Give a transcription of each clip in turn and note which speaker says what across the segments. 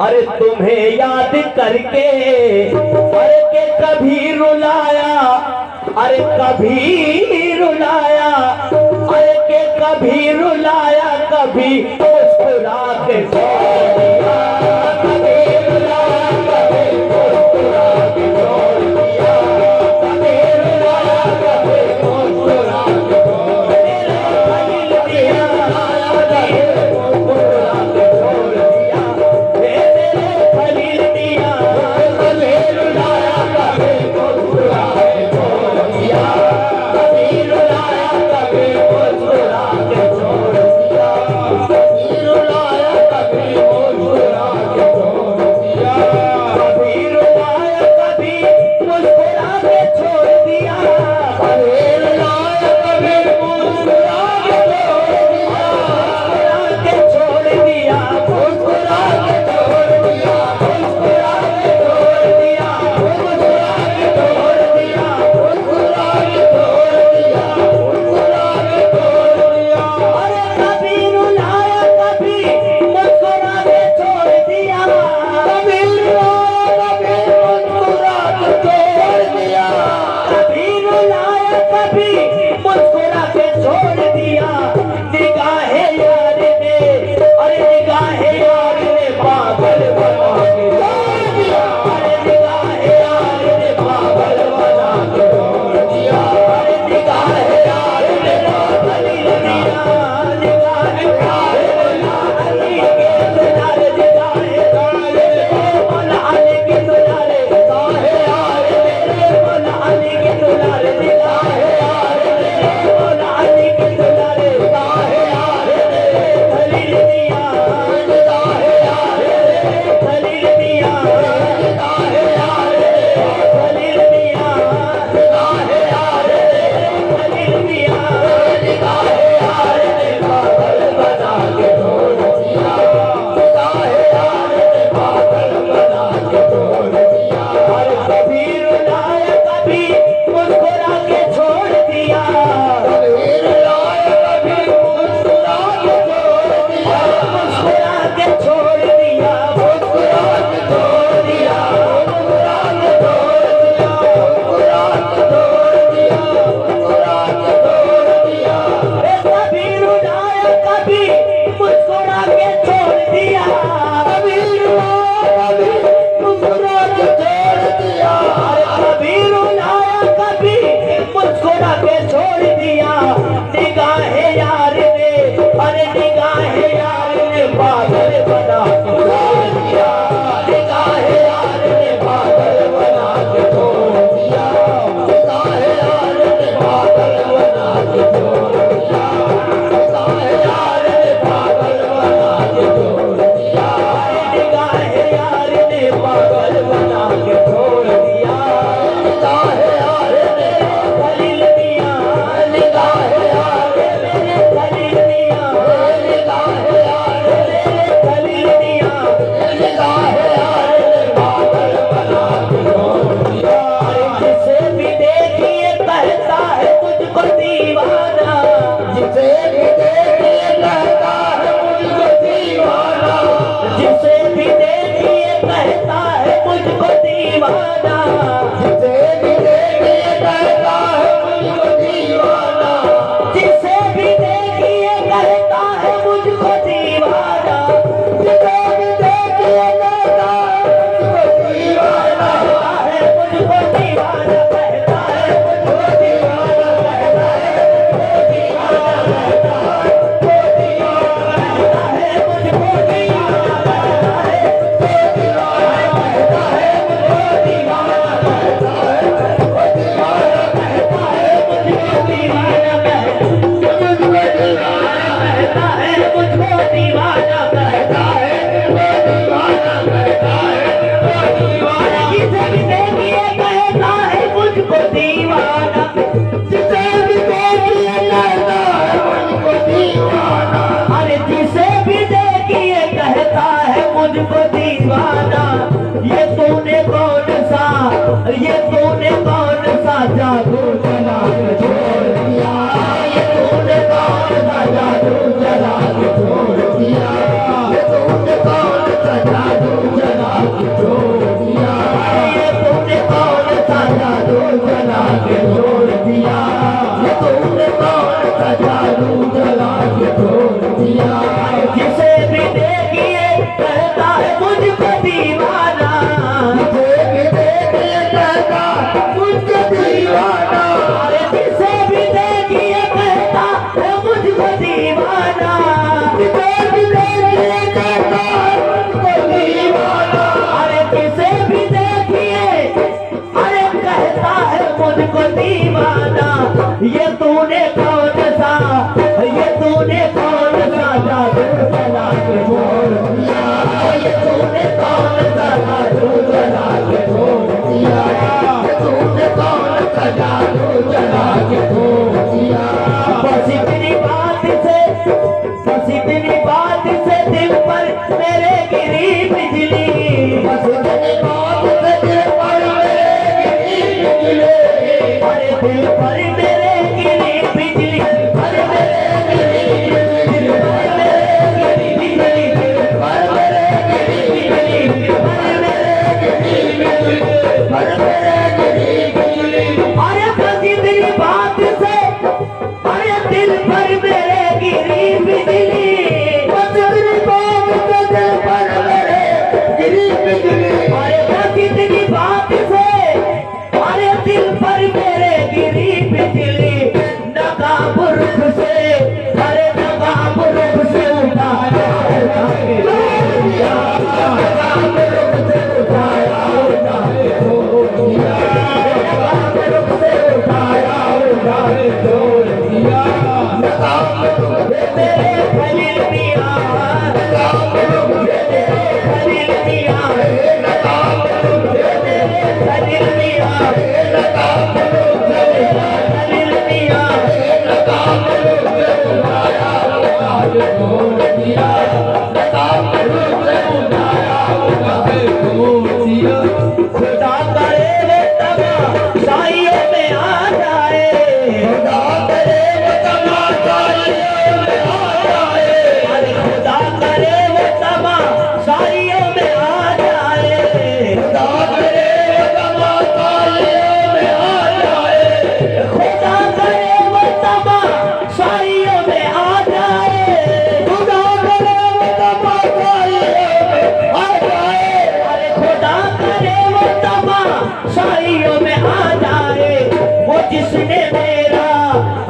Speaker 1: अरे तुम्हें याद करके अरे के कभी रुलाया, अरे कभी रुलाया, अरे के कभी रुलाया, कभी मुस्कुरा के छोड़ दिया, कभी रुलाया, कभी मुस्कुरा के छोड़ दिया, कभी रुलाया, कभी मुस्कुरा के छोड़ दिया, खलील दिया, कभी मुस्कुरा के छोड़ दिया, मेरे खलील दिया, कभी रुलाया, कभी मुस्कुरा के छोड़ दिया, कभी रुलाया, कभी मुस्कुरा के छोड़ दिया, कभी रुलाया, कभी मुस्कुरा के छोड़ दिया, कभी रुलाया, कभी मुस्कुरा के छोड़ दिया, कभी रुलाया, कभी मुस्कुरा के छोड़ दिया, मुस्कुरा के छोड़ दिया, मुस्कुरा के छोड़ दिया, मुस्कुरा के छोड़ दिया, मुस्कुरा के छोड़ दिया, मुस्कुरा के छोड़ दिया, अरे कभी रुलाया, कभी मुस्कुरा के छोड़ दिया, कभी रुलाया, कभी मुस्कुरा के छोड़ दिया, कभी रुलाया, कभी मुस्कुरा के छोड़ दिया, निगाहे यार ने, अरे निगाहे यार ने पागल बना के छोड़ दिया, अरे निगाहे यार ने पागल बना के छोड़ दिया, अरे निगाहे यार ने खलील दिया, निगाहे यार ने अली के दुलारे, निगाहे यार ने मौला अली के दुलारे, निगाहे यार ने मौला अली के दुलारे, निगाहे यार ने मौला अली के दुलारे, निगाहे यार ने खलील दिया, निगाहे यार ने खलील दिया, निगाहे यार ने खलील दिया, निगाहे यार ने खलील दिया, निगाहे यार ने पागल बना के छोड़ दिया, निगाहे यार ने पागल बना के छोड़ दिया, अरे कभी रुलाया, कभी मुस्कुरा के छोड़ दिया, कभी रुलाया, कभी मुस्कुरा के छोड़ दिया, मुस्कुरा के छोड़ दिया, मुस्कुरा के छोड़ दिया, मुस्कुरा के छोड़ दिया, मुस्कुरा के छोड़ दिया, मुस्कुरा के छोड़ दिया, अरे कभी रुलाया, कभी मुस्कुरा के छोड़ दिया, कभी रुलाया, कभी मुस्कुरा के छोड़ दिया, अरे कभी रुलाया, कभी मुस्कुरा के छोड़ दिया, निगाहे यार ने, अरे निगाहे यार ने पागल बना के छोड़ दिया, निगाहे यार ने पागल बना के छोड़ दिया, निगाहे यार ने पागल बना के छोड़ दिया, निगाहे यार ने पागल बना के छोड़ दिया, निगाहे यार ने पागल बना के छोड़ दिया, निगाहे यार ने खलील दिया, निगाहे यार ने खलील दिया, निगाहे यार ने खलील दिया, निगाहे यार ने पागल बना के छोड़ दिया, जिसे भी देखिए कहता है मुझको दीवाना, जिसे भी देखिए कहता है मुझको दीवाना, जिसे भी देखिए कहता है मुझको दीवाना, जिसे भी देखिए कहता है मुझको दीवाना, जिसे भी देखिए कहता है मुझको दीवाना, जिसे भी देखिए कहता है मुझको दीवाना, कहता है मुझको दीवाना, कहता है मुझको दीवाना, कहता है मुझको दीवाना, कहता है मुझको दीवाना, कहता है मुझको दीवाना, कहता है मुझको दीवाना, कहता है मुझको दीवाना, कहता है मुझको दीवाना, कहता है मुझको दीवाना, कहता है मुझको दीवाना, जिसे भी देखिए कहता है मुझको दीवाना, जिसे भी देखिए कहता है मुझको दीवाना, अरे जिसे भी देखिए कहता है मुझको दीवाना, ये तूने कौन सा, ये तूने कौन सा जादू चला के छोड़ दिया, ये तूने कौन सा जादू चला के छोड़ दिया, ये तूने कौन सा जादू कौन सा जादू जला के छोड़ दिया। जिसे भी देखिए कहता है मुझको दीवाना, जिसे भी देखिए कहता मुझको दीवाना। अरे जिसे भी देखिए कहता है मुझको दीवाना, जिसे भी देखिए कहता मुझको दीवाना। अरे जिसे भी देखिए अरे कहता है मुझको दीवाना। ये तूने कौन सा, ये तूने कौन सा जादू जला के छोड़ दिया। ये तूने कौन सा जादू जला के छोड़ दिया। ये तूने कौन सा जादू जला के छोड़ दिया। बस इतनी बात से, बस इतनी बात से दिल पर मेरे गिरी बिजली। बस इतनी बात से दिल पर मेरे गिरी बिजली। अरे दिल पर मेरे गिरी बिजली। अरे मेरे गिरी बिजली। अरे मेरे गिरी बिजली। अरे मेरे गिरी बिजली। अरे मेरे गिरी बिजली। अरे मेरे गिरी बिजली। अरे बस इतनी बात से अरे दिल पर मेरे गिरी बिजली। बस इतनी बात से दिल पर मेरे गिरी बिजली। अरे बस इतनी बात से अरे दिल पर मेरे गिरी बिजली। नकाब रुख से अरे नकाब रुख से उठाया उठा के छोड़ दिया। नकाब रुख से उठाया उठा के छोड़ दिया। नकाब रुख से उठाया उठा के छोड़ दिया। नकाब रुख से तेरे खलील मियां, नकाब रुख से तेरे खलील मियां, नकाब रुख से तेरे खलील मियां, नकाब रुख से तेरे खलील मियां, नकाब रुख से उठाया उठा के छोड़ दिया। नकाब रुख से उठाया उठा के छोड़ दिया। खुदा करे वो तमाशाइयों में आ जाए। खुदा करे वो तमाशाइयों में आ जाए। अरे खुदा करे वो तमाशाइयों में आ जाए। खुदा करे वो तमाशाइयों में आ जाए। खुदा करे वो तमाशाइयों में आ जाए। खुदा करे वो तमाशाइयों में आ जाए। अरे खुदा करे वो तमाशाइयों में आ जाए। वो जिसने मेरा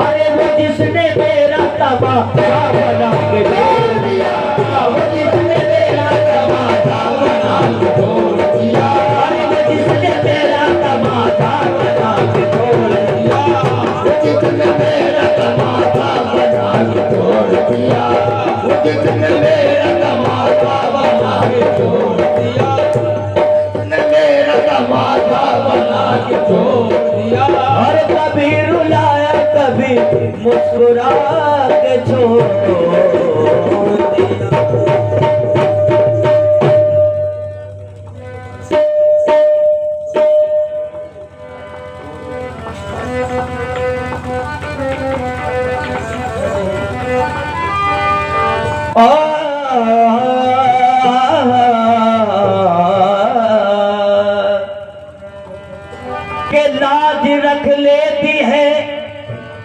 Speaker 1: अरे वो जिसने मेरा तमाशा बना के छोड़ दिया। वो जिसने मेरा तमाशा बना के छोड़ दिया। अरे वो जिसने मेरा तमाशा बना के छोड़ दिया। वो जिसने मेरा तमाशा बना के छोड़ दिया। वो जिसने मेरा तमाशा बना के छोड़ दिया। जिसने मेरा तमाशा बना के छोड़ दिया। और कभी रुलाया कभी मुस्कुरा के छोड़ दिया। के लाज रख लेती है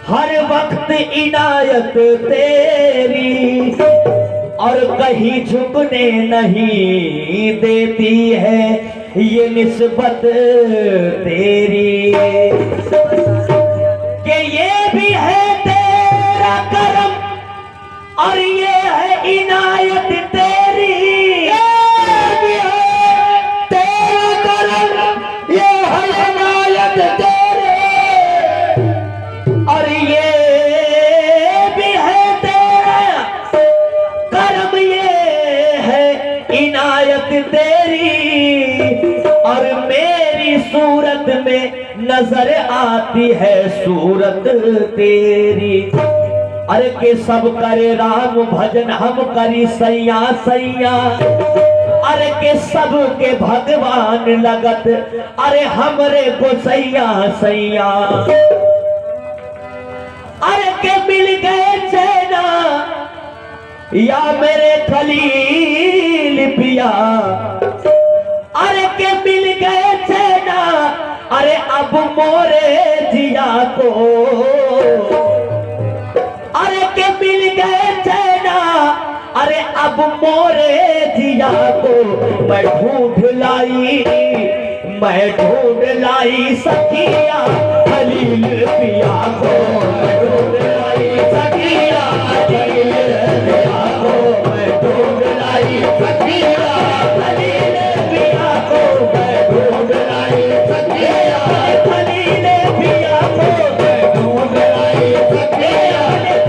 Speaker 1: हर वक्त इनायत तेरी। और कहीं झुकने नहीं देती है ये निस्बत तेरी। कि ये भी है तेरा करम और ये है इनायत तेरी। ये भी है तेरा करम ये है इनायत तेरी। और ये भी है तेरा करम ये है इनायत तेरी। और मेरी सूरत में नजर आती है सूरत तेरी। अरे के सब करे राम भजन हम करी सैया सैया। अरे के सब के भगवान लगत अरे हमरे गोसैया सैया। अरे के मिल गए चैना या मेरे खलील पिया। अरे के मिल गए चैना अरे अब मोरे जिया को अब मोरे जिया को मैं ढूंढ लाई सखिया खलील पिया को मैं ढूंढ लाई सखिया खलील पिया को मैं ढूंढ लाई सखिया खलील पिया को मैं ढूंढ लाई सखिया खलील पिया को मैं ढूंढ लाई सखिया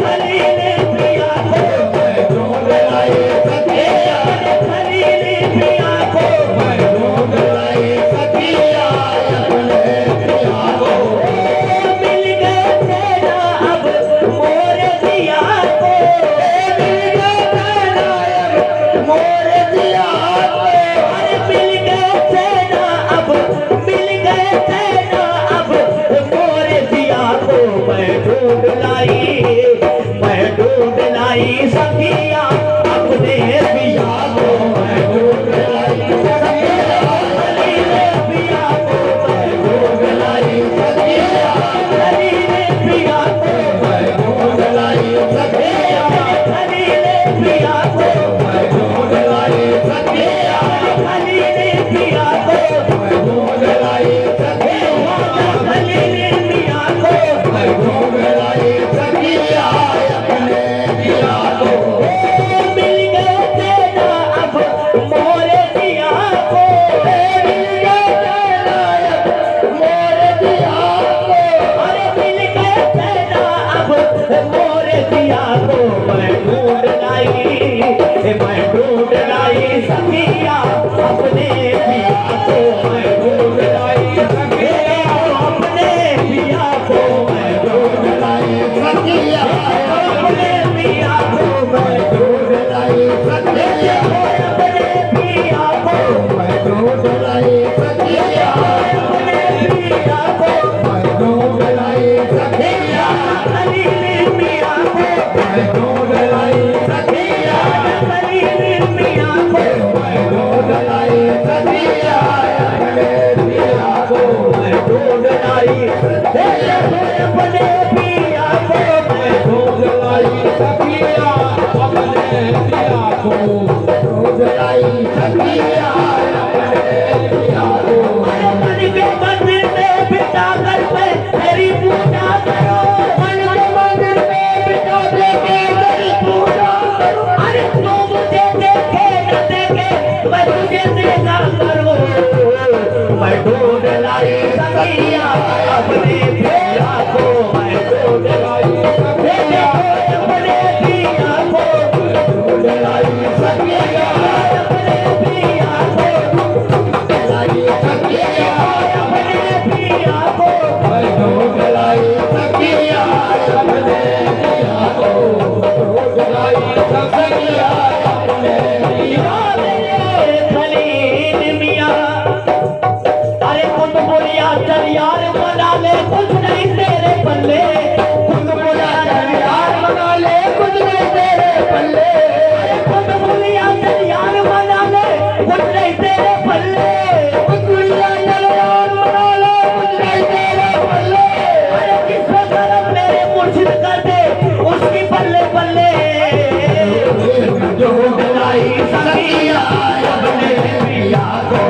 Speaker 1: खलील पिया को मैं ढूंढ लाई सखिया खलील पिया को मैं ढूंढ लाई सखिया अपने पिया को मिल गए तेरा अब मोर दिया को मिल गए तेरा अब मोर दिया को अरे मिल गए तेरा अब मिल गए तेरा अब मोर दिया को मैं ढूंढ लाई सखिया अपने पिया को मैं ढूंढ लाई सखिया खलील पिया को मैं ढूंढ लाई सखिया खलील पिया को मैं ढूंढ लाई सखिया खलील पिया को मैं ढूंढ लाई सखिया खलील पिया को मैं ढूंढ लाई सखिया खलील पिया को मैं ढूंढ लाई सखिया अपने पिया को मिल गए तेरा अब मोर दिया को मिल गए तेरा अब मोर दिया को अरे मिल गए तेरा अब मोर दिया को मैं ढूंढ लाई सखिया अपने पिया को मैं ढूंढ लाई सखिया अपने पिया को मैं ढूंढ लाई सखिया अपने पिया को मैं ढूंढ लाई सखिया अपने पिया को मैं ढूंढ लाई सखिया अपने पिया को मैं ढूंढ लाई सखिया खलील पिया को मैं ढूंढ लाई सखिया खलील पिया को मैं ढूंढ लाई सखिया अपने पिया को मैं ढूंढ लाई सखिया अपने पिया को मैं ढूंढ लाई सखिया अपने पिया को ढूंढ लाई सखिया अपने पिया को अरे मन के मंदिर में बिठा कर मैं तेरी पूजा करो मन के मंदिर में बिठा के तेरी पूजा करो अरे तू मुझे देखे न देखे मैं तुझे देखा करो मैं ढूंढ लाई सखिया अपने पिया को मैं ढूंढ लाई सखिया अपने पिया को मैं ढूंढ लाई सखिया अपने पिया को ढूंढ लाई सखिया अपने पिया को मैं ढूंढ लाई सखिया अपने पिया को ढूंढ लाई सखिया अपने पिया खलील मियां अरे कुछ बोलिया चल यार बना ले कुछ नहीं तेरे पल्ले कुछ बोलिया चल यार बना ले कुछ नहीं तेरे पल्ले अरे कुछ बोलिया चल यार बना ले कुछ नहीं तेरे पल्ले कुछ बोलिया चल यार बना ले कुछ नहीं तेरे पल्ले अरे किसको गरम मेरे मुर्शिद कर दे उसकी पल्ले पल्ले ढूंढ लाई सखिया अपने पिया को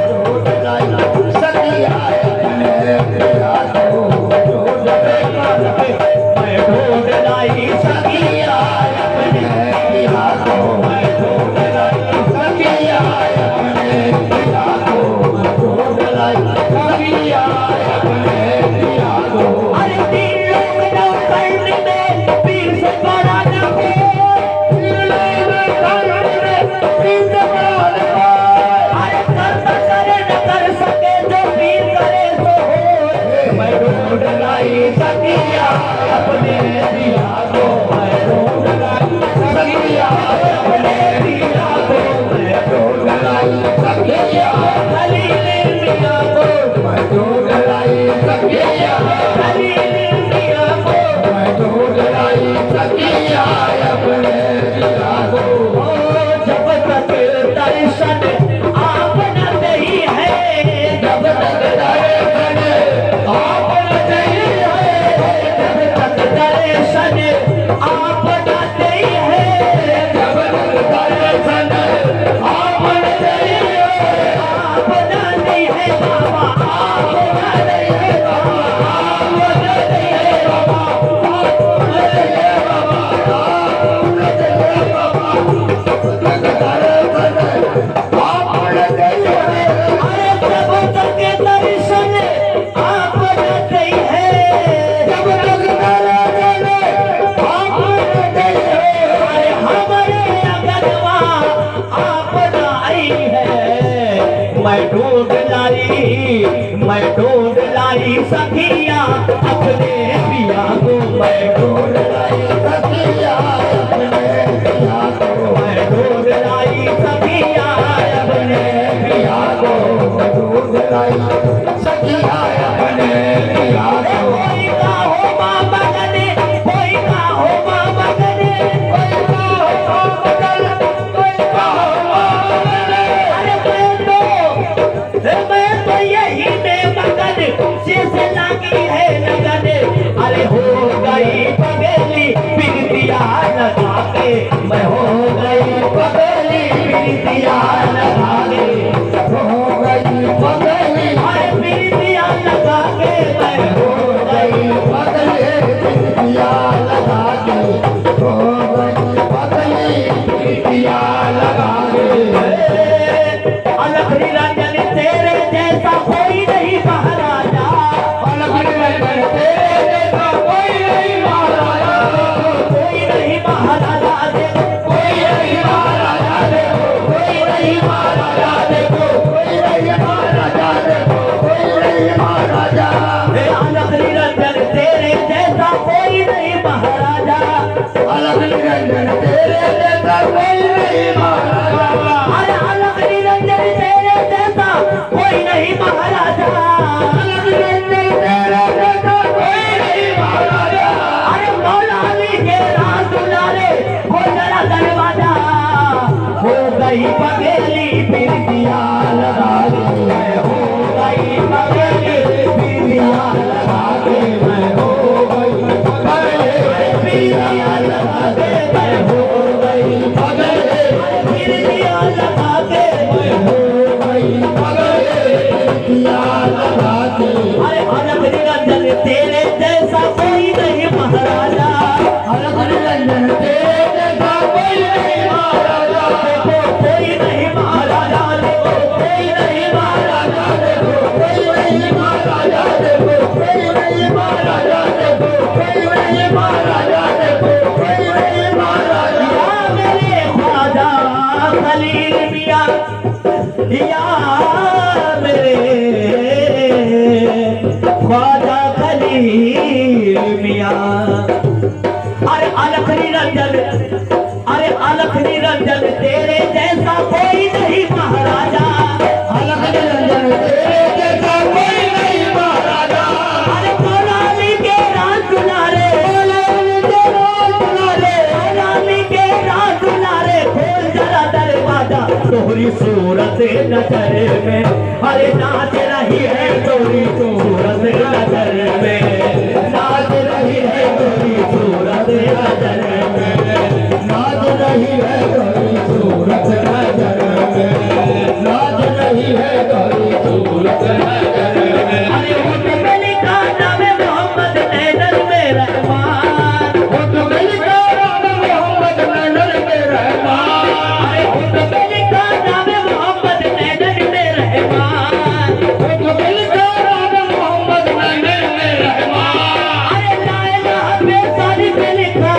Speaker 1: ढूंढ लाई सखिया अपने पिया को ढूंढ मैं ढूंढ लाई सखिया अपने पिया को मैं ढूंढ लाई सखिया अपने पिया को ढूंढ लाई सखिया अपने पिया को अरे तीन लोग न करने में पीर से बड़ा न हो अरे कर्ता करे न कर सके जो पीर करे सो हो मैं ढूंढ लाई सखिया अपने पिया को मैं ढूंढ लाई सखिया अपने पिया को मैं ढूंढ लाई सखिया खलील पिया को मैं ढूंढ लाई सखिया खलील पिया को मैं ढूंढ लाई सखिया अपने पिया को जब तक दर्शन आप न नहीं है जब तक दर्शन आप न नहीं है जब तक दर्शन ढूंढ लाई सखिया अपने पिया को, मैं ढूंढ लाई सखिया अपने पिया को, ढूंढ लाई सखिया अपने पिया को। कोई का हो माँ बगने, कोई का हो माँ बगने, कोई का हो माँ बगल, कोई का हो माँ बगने। अरे मैं तो यही में मगन, जैसे लगी है लगन। अरे हो गई पगली बिरतिया लगा के, मैं हो गई पगली बिरतिया लगा के, हो गई पगली, अरे बिरतिया लगा के, मैं हो गई पगली बिरतिया लगा के, हो गई पगली बिरतिया लगा के। अलग निरंजन तेरे जैसा कोई नहीं महाराजा, अलग निरंजन तेरे जैसा कोई नहीं महाराजा, कोई नहीं महाराजा देखो, कोई नहीं महाराजा देखो, कोई नहीं महाराजा देखो, कोई नहीं महाराजा देखो, कोई नहीं महाराजा। अलग निरंजन तेरे जैसा कोई नहीं महाराजा, अलग निरंजन तेरे जैसा कोई नहीं महाराजा, अरे अलग निरंजन तेरे जैसा कोई नहीं महाराजा, अलग निरंजन तेरे जैसा कोई नहीं महाराजा। अरे मौला अली के राज दुलारे हो जरा दरवाजा, हो गई पगली बिरतिया लगा के, मैं हो गई पगली बिरतिया लगा के, मैं हो गई पगली बिरतिया लगा के, मैं हो गई पगली बिरतिया लगा के, मैं हो गई पगली बिरतिया लगा के। अरे अलग निरंजन तेरे जैसा कोई नहीं महाराजा, अलग निरंजन तेरे जैसा कोई नहीं महाराजा देखो, कोई नहीं महाराजा देखो, कोई नहीं महाराजा देखो, कोई नहीं महाराजा देखो, कोई नहीं महाराजा देखो, कोई नहीं महाराजा देखो, कोई नहीं महाराजा। या मेरे ख्वाजा खलील मियां, या मेरे ख्वाजा खलील मियां। अरे अलख निरंजन, अरे अलख निरंजन तेरे जैसा कोई नहीं महाराजा, अलख निरंजन तेरे जैसा कोई नहीं महाराजा। अरे मौला अली के राज दुलारे, मौला अली के राज दुलारे, मौला अली के राज दुलारे, खोल जरा दरवाजा, तोहरी सूरत नजर में, अरे नाच रही है तोरी सूरत नजर में, नाच रही है तोरी सूरत नजर में, नाच रही है तोरी सूरत नजर में, नाच रही है तोरी सूरत नजर में। अरे उठ में लिखा नाम मोहम्मद नैनल में रहमान, उठ में लिखा नाम मोहम्मद नैनल में रहमान, अरे उठ में लिखा नाम मोहम्मद नैनल में रहमान, उठ में लिखा नाम मोहम्मद नैनल में रहमान। अरे ला इलाहा पे सारी पे लिखा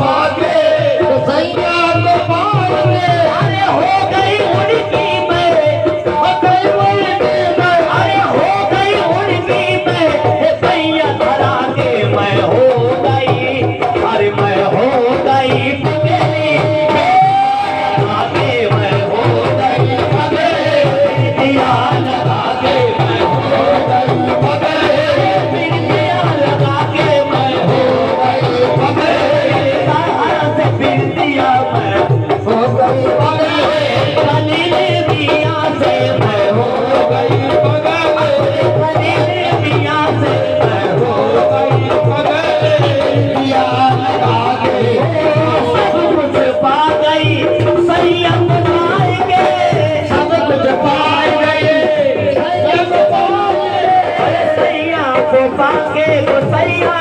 Speaker 1: पाके सैया को पाके अरे हो गई उनकी मैं हो गई उनकी मैं अरे हो गई उनकी मैं सैया धरा के मैं हो गई अरे मैं हो गई पगली आगे मैं हो गई पगली दिया लगा के मैं हो गई पगली दिया लगा के मैं हो गई पगली सहारा से फिर दिया मैं हो गई पगली कलील दिया से मैं हो गई पगली कलील दिया से मैं हो गई पगली दिया लगा के सब कुछ पा गई संयम पाएंगे सब कुछ पाएंगे संयम पाएंगे सैया को पाके तो सैया